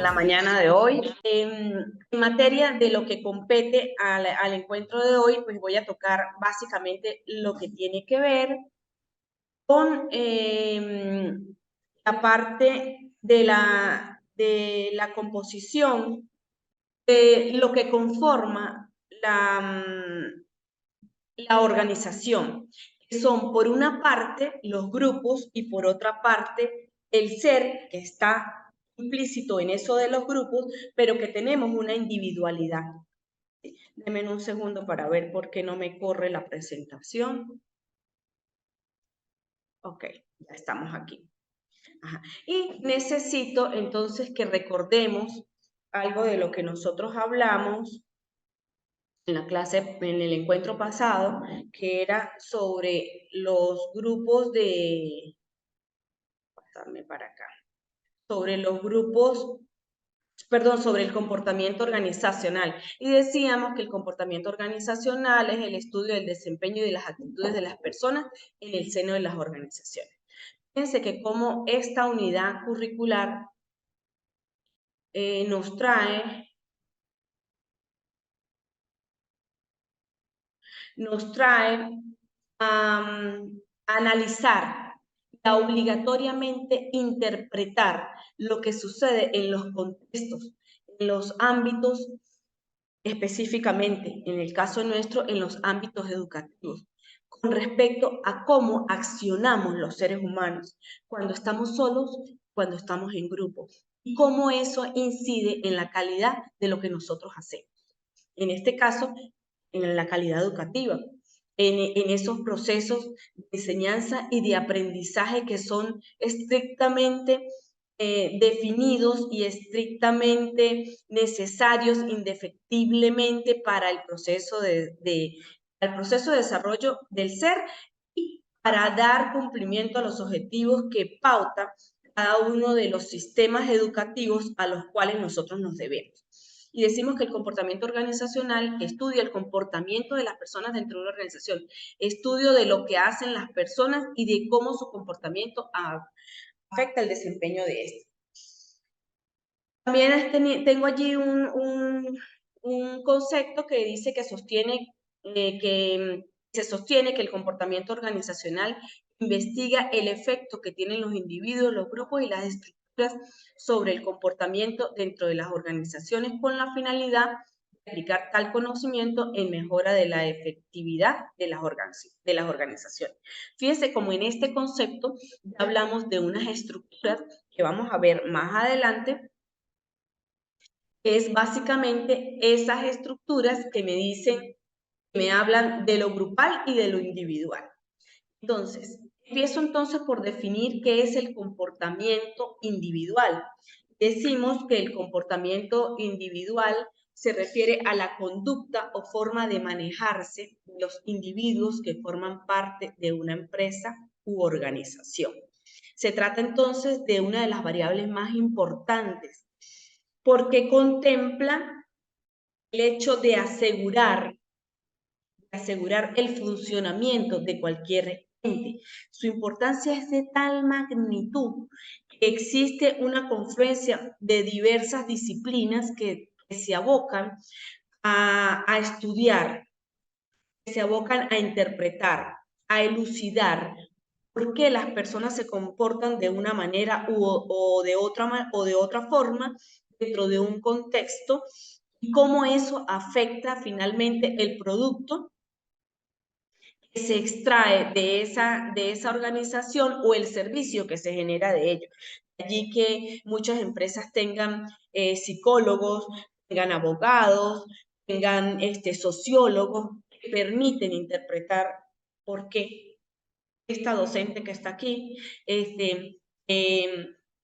la mañana de hoy. En materia de lo que compete al encuentro de hoy, pues voy a tocar básicamente lo que tiene que ver con la parte de la composición de lo que conforma la organización, que son por una parte los grupos y por otra parte el ser, que está implícito en eso de los grupos, pero que tenemos una individualidad. Denme un segundo para ver por qué no me corre la presentación. Ok, ya estamos aquí. Ajá. Y necesito entonces que recordemos algo de lo que nosotros hablamos en la clase, en el encuentro pasado, que era sobre los grupos de, pasarme para acá, sobre los grupos, perdón, sobre el comportamiento organizacional. Y decíamos que el comportamiento organizacional es el estudio del desempeño y de las actitudes de las personas en el seno de las organizaciones. Fíjense que como esta unidad curricular nos trae a analizar y a obligatoriamente interpretar lo que sucede en los contextos, en los ámbitos, específicamente, en el caso nuestro, en los ámbitos educativos, con respecto a cómo accionamos los seres humanos cuando estamos solos, cuando estamos en grupo, y cómo eso incide en la calidad de lo que nosotros hacemos. En este caso, en la calidad educativa, en esos procesos de enseñanza y de aprendizaje que son estrictamente definidos y estrictamente necesarios indefectiblemente para el proceso el proceso de desarrollo del ser y para dar cumplimiento a los objetivos que pauta cada uno de los sistemas educativos a los cuales nosotros nos debemos. Y decimos que el comportamiento organizacional estudia el comportamiento de las personas dentro de una organización, estudio de lo que hacen las personas y de cómo su comportamiento afecta el desempeño de este. También tengo allí un concepto que dice que se sostiene que el comportamiento organizacional investiga el efecto que tienen los individuos, los grupos y las estructuras sobre el comportamiento dentro de las organizaciones con la finalidad de aplicar tal conocimiento en mejora de la efectividad de las organizaciones. Fíjense cómo en este concepto ya hablamos de unas estructuras que vamos a ver más adelante, que es básicamente esas estructuras que me dicen, me hablan de lo grupal y de lo individual. Entonces, empiezo entonces por definir qué es el comportamiento individual. Decimos que el comportamiento individual se refiere a la conducta o forma de manejarse de los individuos que forman parte de una empresa u organización. Se trata entonces de una de las variables más importantes porque contempla el hecho de asegurar el funcionamiento de cualquier ente. Su importancia es de tal magnitud que existe una confluencia de diversas disciplinas que se abocan a estudiar, que se abocan a interpretar, a elucidar por qué las personas se comportan de una manera o de otra forma dentro de un contexto y cómo eso afecta finalmente el producto que se extrae de esa organización o el servicio que se genera de ello. Allí que muchas empresas tengan psicólogos, tengan abogados, tengan sociólogos que permiten interpretar por qué esta docente que está aquí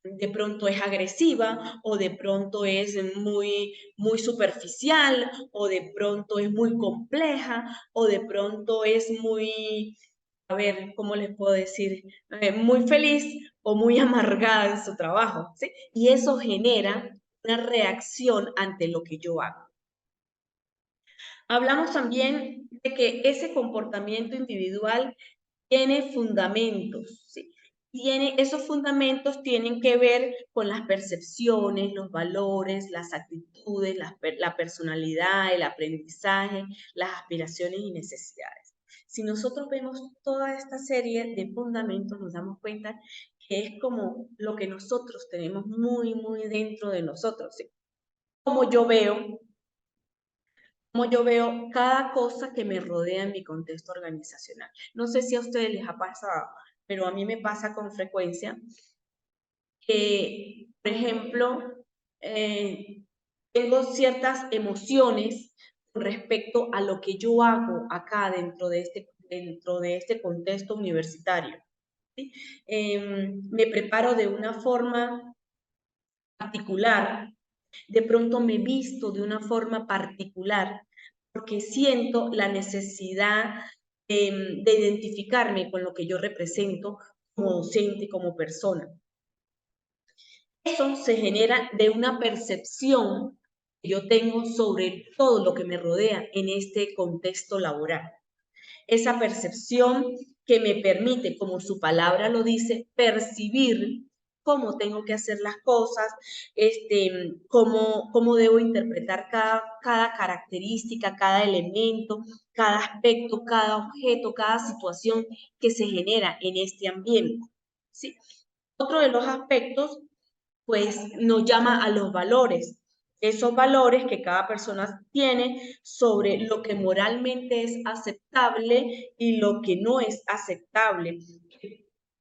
de pronto es agresiva o de pronto es muy superficial o de pronto es muy compleja o de pronto es muy, a ver, ¿cómo les puedo decir? Muy feliz o muy amargada en su trabajo, ¿sí? Y eso genera una reacción ante lo que yo hago. Hablamos también de que ese comportamiento individual tiene fundamentos, ¿sí? Esos fundamentos tienen que ver con las percepciones, los valores, las actitudes, la personalidad, el aprendizaje, las aspiraciones y necesidades. Si nosotros vemos toda esta serie de fundamentos, nos damos cuenta que es como lo que nosotros tenemos muy, muy dentro de nosotros, ¿sí? Como yo veo cada cosa que me rodea en mi contexto organizacional. No sé si a ustedes les ha pasado, pero a mí me pasa con frecuencia que, por ejemplo, tengo ciertas emociones con respecto a lo que yo hago acá dentro de este contexto universitario, ¿sí? Me preparo de una forma particular, de pronto me visto de una forma particular, porque siento la necesidad de identificarme con lo que yo represento como docente, como persona. Eso se genera de una percepción que yo tengo sobre todo lo que me rodea en este contexto laboral. Esa percepción que me permite, como su palabra lo dice, percibir cómo tengo que hacer las cosas, cómo debo interpretar cada característica, cada elemento, cada aspecto, cada objeto, cada situación que se genera en este ambiente, ¿sí? Otro de los aspectos pues nos llama a los valores, esos valores que cada persona tiene sobre lo que moralmente es aceptable y lo que no es aceptable,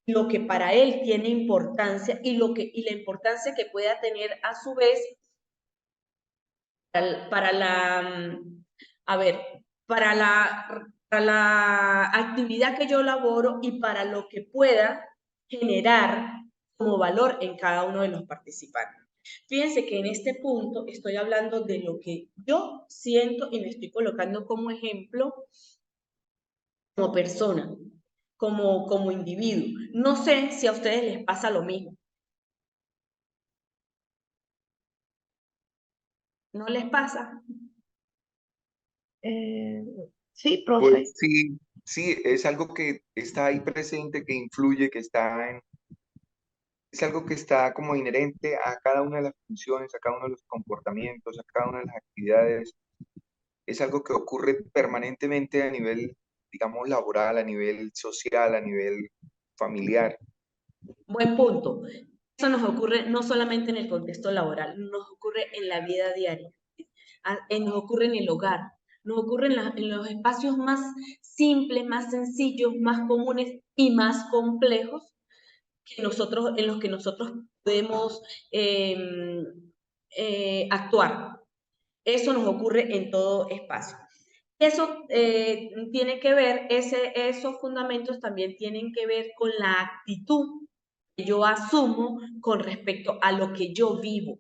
lo que para él tiene importancia y la importancia que pueda tener a su vez para la, a ver, para la actividad que yo laboro y para lo que pueda generar como valor en cada uno de los participantes. Fíjense que en este punto estoy hablando de lo que yo siento y me estoy colocando como ejemplo como persona, como individuo. No sé si a ustedes les pasa lo mismo. ¿No les pasa? Eh, sí, profe. Pues sí, sí, es algo que está ahí presente, que influye, es algo que está como inherente a cada una de las funciones, a cada uno de los comportamientos, a cada una de las actividades. Es algo que ocurre permanentemente a nivel, digamos, laboral, a nivel social, a nivel familiar. Buen punto. Eso nos ocurre no solamente en el contexto laboral, nos ocurre en la vida diaria, nos ocurre en el hogar, nos ocurre en los espacios más simples, más sencillos, más comunes y más complejos en los que nosotros podemos actuar. Eso nos ocurre en todo espacio. Eso tiene que ver, esos fundamentos también tienen que ver con la actitud que yo asumo con respecto a lo que yo vivo.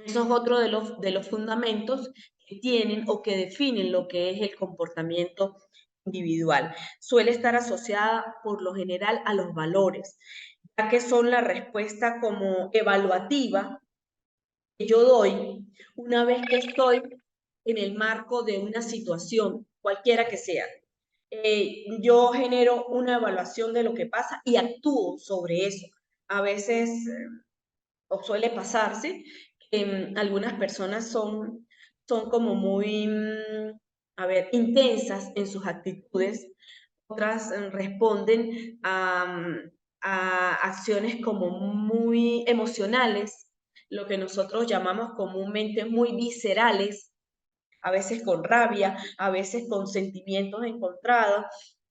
Eso es otro de los fundamentos que tienen o que definen lo que es el comportamiento individual. Suele estar asociada por lo general a los valores, ya que son la respuesta como evaluativa que yo doy una vez que estoy en el marco de una situación, cualquiera que sea. Yo genero una evaluación de lo que pasa y actúo sobre eso. A veces, o suele pasarse, que algunas personas son como muy, a ver, intensas en sus actitudes, otras responden a acciones como muy emocionales, lo que nosotros llamamos comúnmente muy viscerales, a veces con rabia, a veces con sentimientos encontrados,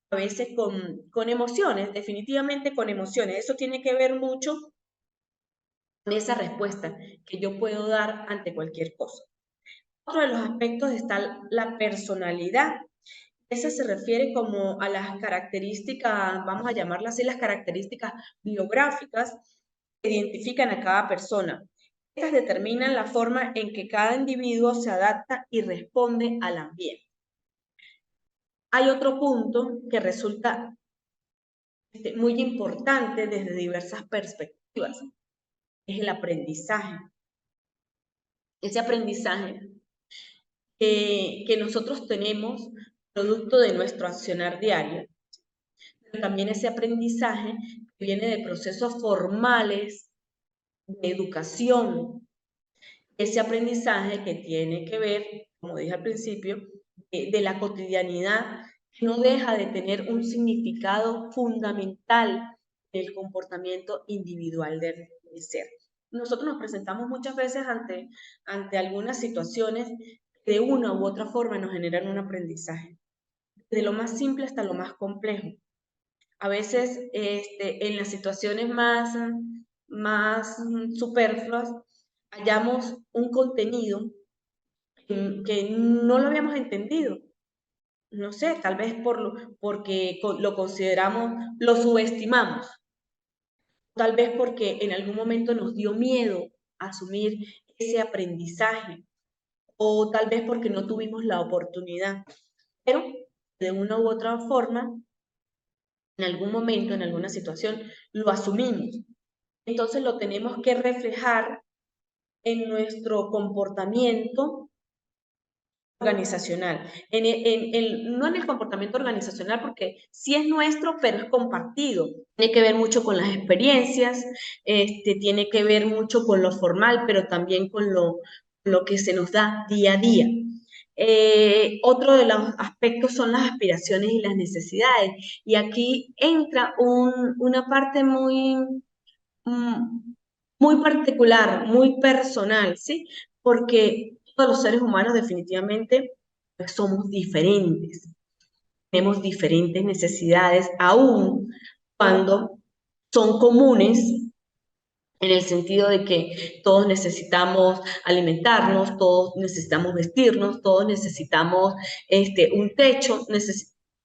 a veces con emociones, definitivamente con emociones. Eso tiene que ver mucho con esa respuesta que yo puedo dar ante cualquier cosa. Otro de los aspectos está la personalidad. Esa se refiere como a las características, vamos a llamarlas así, las características biográficas que identifican a cada persona. Estas determinan la forma en que cada individuo se adapta y responde al ambiente. Hay otro punto que resulta muy importante desde diversas perspectivas, es el aprendizaje. Ese aprendizaje que nosotros tenemos producto de nuestro accionar diario, pero también ese aprendizaje que viene de procesos formales de educación, ese aprendizaje que tiene que ver, como dije al principio, de la cotidianidad, que no deja de tener un significado fundamental del comportamiento individual del ser. Nosotros nos presentamos muchas veces ante algunas situaciones que de una u otra forma nos generan un aprendizaje, de lo más simple hasta lo más complejo. A veces en las situaciones más superfluas hallamos un contenido que no lo habíamos entendido. No sé, tal vez porque lo consideramos, lo subestimamos. Tal vez porque en algún momento nos dio miedo asumir ese aprendizaje. O tal vez porque no tuvimos la oportunidad. Pero de una u otra forma, en algún momento, en alguna situación, lo asumimos. Entonces lo tenemos que reflejar en nuestro comportamiento organizacional, no en el comportamiento organizacional porque sí es nuestro, pero es compartido. Tiene que ver mucho con las experiencias, tiene que ver mucho con lo formal, pero también con lo que se nos da día a día. Otro de los aspectos son las aspiraciones y las necesidades. Y aquí entra una parte muy particular, muy personal, ¿sí? Porque todos los seres humanos definitivamente pues, somos diferentes, tenemos diferentes necesidades, aun cuando son comunes en el sentido de que todos necesitamos alimentarnos, todos necesitamos vestirnos, todos necesitamos un techo, o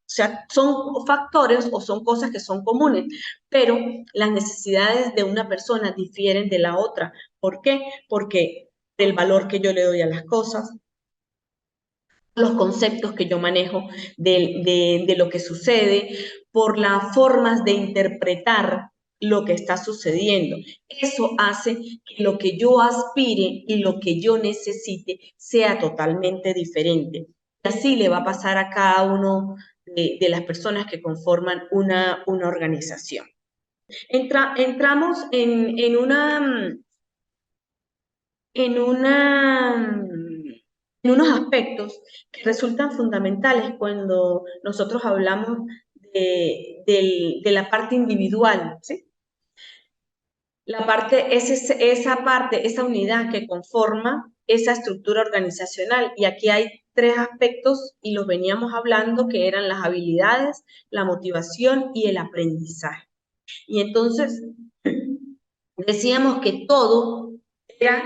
sea, son factores o son cosas que son comunes, pero las necesidades de una persona difieren de la otra. ¿Por qué? Porque el valor que yo le doy a las cosas, los conceptos que yo manejo de lo que sucede, por las formas de interpretar lo que está sucediendo. Eso hace que lo que yo aspire y lo que yo necesite sea totalmente diferente. Y así le va a pasar a cada uno de las personas que conforman una organización. Entramos en unos aspectos que resultan fundamentales cuando nosotros hablamos de la parte individual, ¿sí? La parte, esa unidad que conforma esa estructura organizacional. Y aquí hay tres aspectos y los veníamos hablando, que eran las habilidades, la motivación y el aprendizaje. Y entonces decíamos que todo era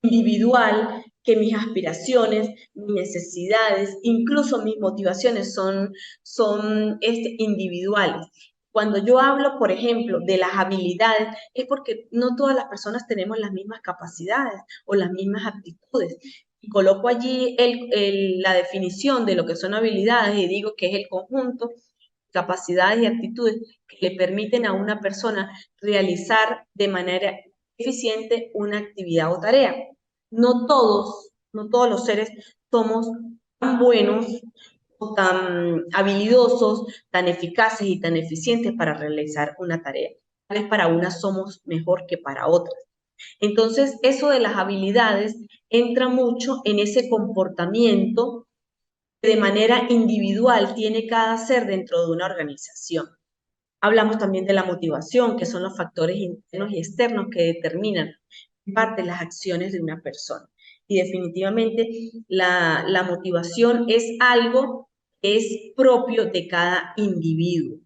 individual, que mis aspiraciones, mis necesidades, incluso mis motivaciones son individuales. Cuando yo hablo, por ejemplo, de las habilidades, es porque no todas las personas tenemos las mismas capacidades o las mismas aptitudes. Y coloco allí la definición de lo que son habilidades y digo que es el conjunto de capacidades y actitudes que le permiten a una persona realizar de manera eficiente una actividad o tarea. No todos los seres somos tan buenos o tan habilidosos, tan eficaces y tan eficientes para realizar una tarea. Tal vez para unas somos mejor que para otras. Entonces, eso de las habilidades entra mucho en ese comportamiento que de manera individual tiene cada ser dentro de una organización. Hablamos también de la motivación, que son los factores internos y externos que determinan en parte las acciones de una persona. Y definitivamente la motivación es algo que es propio de cada individuo,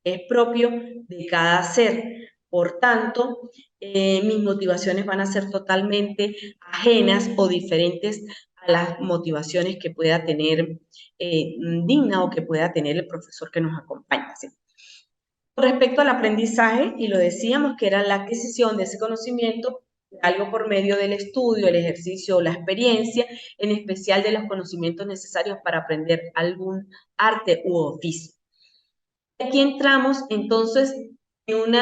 es propio de cada ser. Por tanto, mis motivaciones van a ser totalmente ajenas o diferentes a las motivaciones que pueda tener Digna o que pueda tener el profesor que nos acompaña, ¿sí? Respecto al aprendizaje, y lo decíamos que era la adquisición de ese conocimiento, algo por medio del estudio, el ejercicio o la experiencia, en especial de los conocimientos necesarios para aprender algún arte u oficio. Aquí entramos entonces en un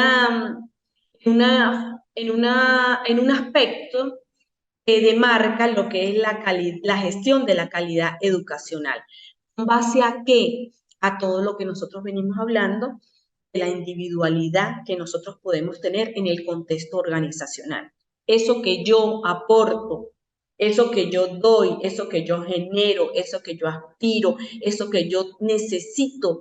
aspecto que demarca lo que es la gestión de la calidad educacional. ¿En base a qué? A todo lo que nosotros venimos hablando de la individualidad que nosotros podemos tener en el contexto organizacional. Eso que yo aporto, eso que yo doy, eso que yo genero, eso que yo aspiro, eso que yo necesito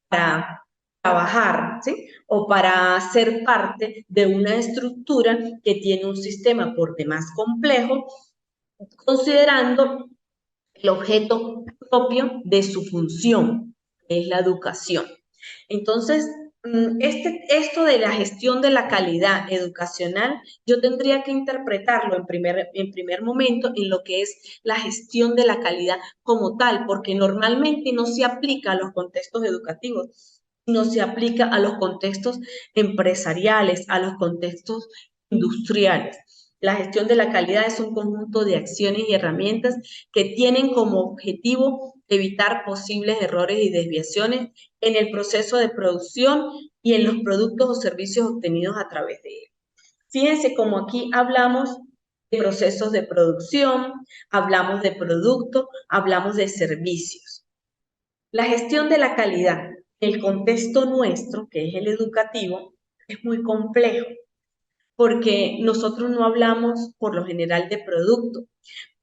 para trabajar, ¿sí? O para ser parte de una estructura que tiene un sistema por demás complejo, considerando el objeto propio de su función, que es la educación. Entonces, esto de la gestión de la calidad educacional, yo tendría que interpretarlo en primer momento en lo que es la gestión de la calidad como tal, porque normalmente no se aplica a los contextos educativos, sino se aplica a los contextos empresariales, a los contextos industriales. La gestión de la calidad es un conjunto de acciones y herramientas que tienen como objetivo evitar posibles errores y desviaciones en el proceso de producción y en los productos o servicios obtenidos a través de él. Fíjense como aquí hablamos de procesos de producción, hablamos de producto, hablamos de servicios. La gestión de la calidad en el contexto nuestro, que es el educativo, es muy complejo, porque nosotros no hablamos por lo general de producto,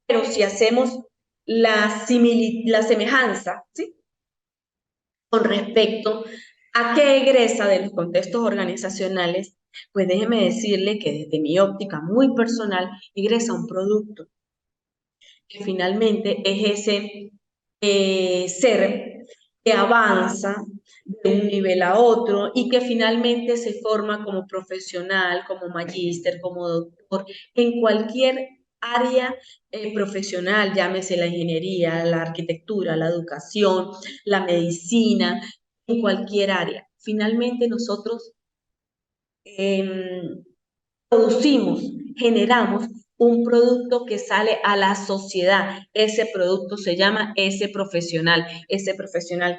pero si hacemos la semejanza, ¿sí? Con respecto a qué egresa de los contextos organizacionales, pues déjeme decirle que desde mi óptica muy personal egresa un producto, que finalmente es ese ser que avanza de un nivel a otro y que finalmente se forma como profesional, como magíster, como doctor, en cualquier área profesional, llámese la ingeniería, la arquitectura, la educación, la medicina, en cualquier área. Finalmente nosotros producimos, generamos un producto que sale a la sociedad. Ese producto se llama ese profesional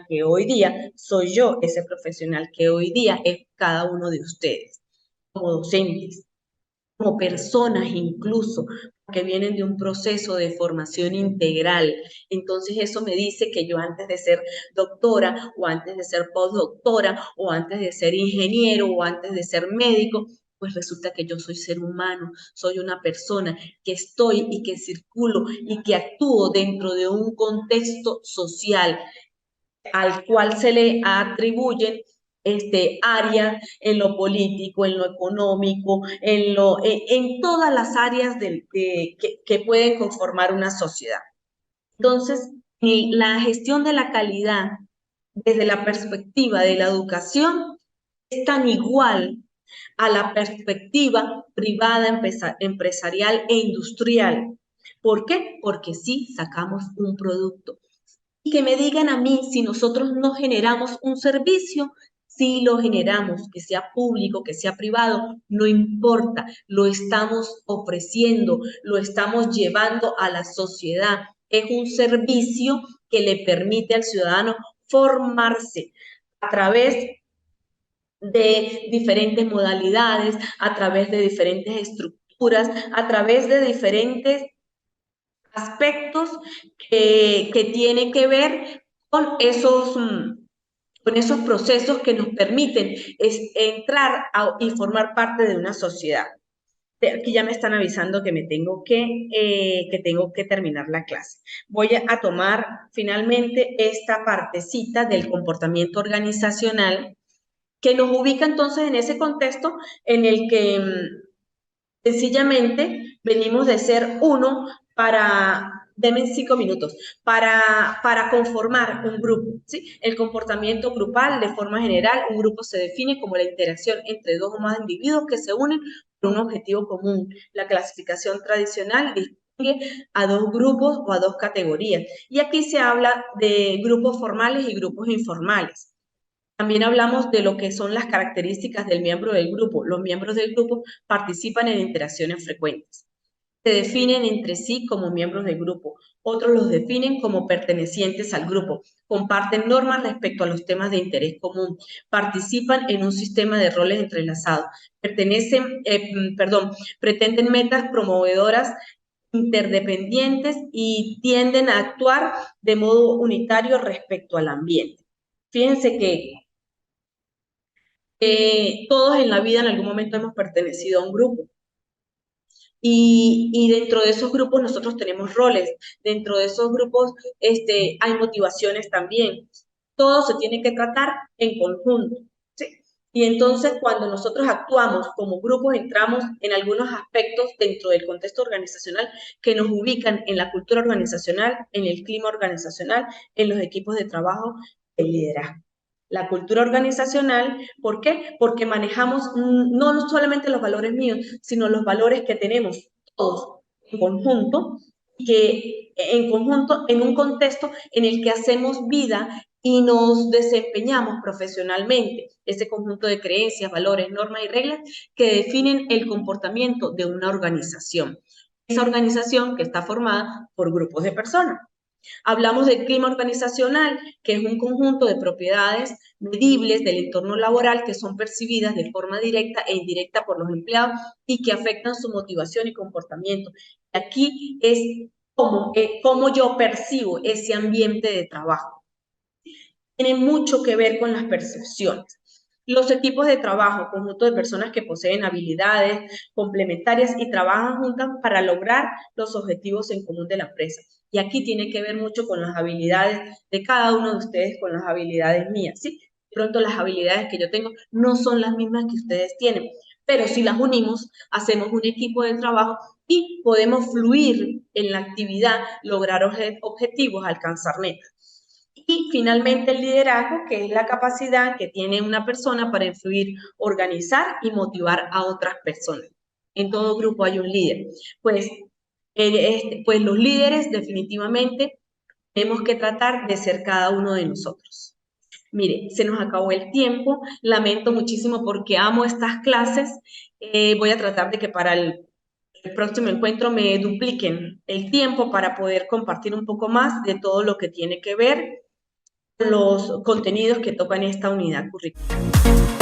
que hoy día soy yo, ese profesional que hoy día es cada uno de ustedes, como docentes, como personas incluso, que vienen de un proceso de formación integral. Entonces eso me dice que yo antes de ser doctora o antes de ser postdoctora o antes de ser ingeniero o antes de ser médico, pues resulta que yo soy ser humano, soy una persona que estoy y que circulo y que actúo dentro de un contexto social al cual se le atribuyen áreas en lo político, en lo económico, en todas las áreas que pueden conformar una sociedad. Entonces, la gestión de la calidad desde la perspectiva de la educación es tan igual a la perspectiva privada, empresarial e industrial. ¿Por qué? Porque sí sacamos un producto. Y que me digan a mí si nosotros no generamos un servicio, si lo generamos, que sea público, que sea privado, no importa, lo estamos ofreciendo, lo estamos llevando a la sociedad. Es un servicio que le permite al ciudadano formarse a través de diferentes modalidades, a través de diferentes estructuras, a través de diferentes aspectos que tienen que ver con esos procesos que nos permiten entrar y formar parte de una sociedad. Aquí ya me están avisando que tengo que terminar la clase. Voy a tomar finalmente esta partecita del comportamiento organizacional que nos ubica entonces en ese contexto en el que sencillamente venimos de ser uno denme 5 minutos, para conformar un grupo, ¿sí? El comportamiento grupal, de forma general, un grupo se define como la interacción entre dos o más individuos que se unen por un objetivo común. La clasificación tradicional distingue a dos grupos o a dos categorías. Y aquí se habla de grupos formales y grupos informales. También hablamos de lo que son las características del miembro del grupo. Los miembros del grupo participan en interacciones frecuentes. Se definen entre sí como miembros del grupo. Otros los definen como pertenecientes al grupo. Comparten normas respecto a los temas de interés común. Participan en un sistema de roles entrelazados. Pretenden metas promovedoras interdependientes y tienden a actuar de modo unitario respecto al ambiente. Fíjense que todos en la vida en algún momento hemos pertenecido a un grupo. Y dentro de esos grupos nosotros tenemos roles, dentro de esos grupos hay motivaciones también. Todo se tiene que tratar en conjunto, ¿sí? Y entonces cuando nosotros actuamos como grupos entramos en algunos aspectos dentro del contexto organizacional que nos ubican en la cultura organizacional, en el clima organizacional, en los equipos de trabajo, el liderazgo. La cultura organizacional, ¿por qué? Porque manejamos no solamente los valores míos, sino los valores que tenemos todos en conjunto, en un contexto en el que hacemos vida y nos desempeñamos profesionalmente. Ese conjunto de creencias, valores, normas y reglas que definen el comportamiento de una organización. Esa organización que está formada por grupos de personas. Hablamos del clima organizacional, que es un conjunto de propiedades medibles del entorno laboral que son percibidas de forma directa e indirecta por los empleados y que afectan su motivación y comportamiento. Aquí es cómo yo percibo ese ambiente de trabajo. Tiene mucho que ver con las percepciones. Los equipos de trabajo, conjunto de personas que poseen habilidades complementarias y trabajan juntas para lograr los objetivos en común de la empresa. Y aquí tiene que ver mucho con las habilidades de cada uno de ustedes, con las habilidades mías, ¿sí? De pronto las habilidades que yo tengo no son las mismas que ustedes tienen, pero si las unimos, hacemos un equipo de trabajo y podemos fluir en la actividad, lograr objetivos, alcanzar metas. Y finalmente el liderazgo, que es la capacidad que tiene una persona para influir, organizar y motivar a otras personas. En todo grupo hay un líder. Pues los líderes definitivamente tenemos que tratar de ser cada uno de nosotros. Mire, se nos acabó el tiempo, lamento muchísimo porque amo estas clases. Voy a tratar de que para el próximo encuentro me dupliquen el tiempo para poder compartir un poco más de todo lo que tiene que ver con los contenidos que tocan esta unidad curricular.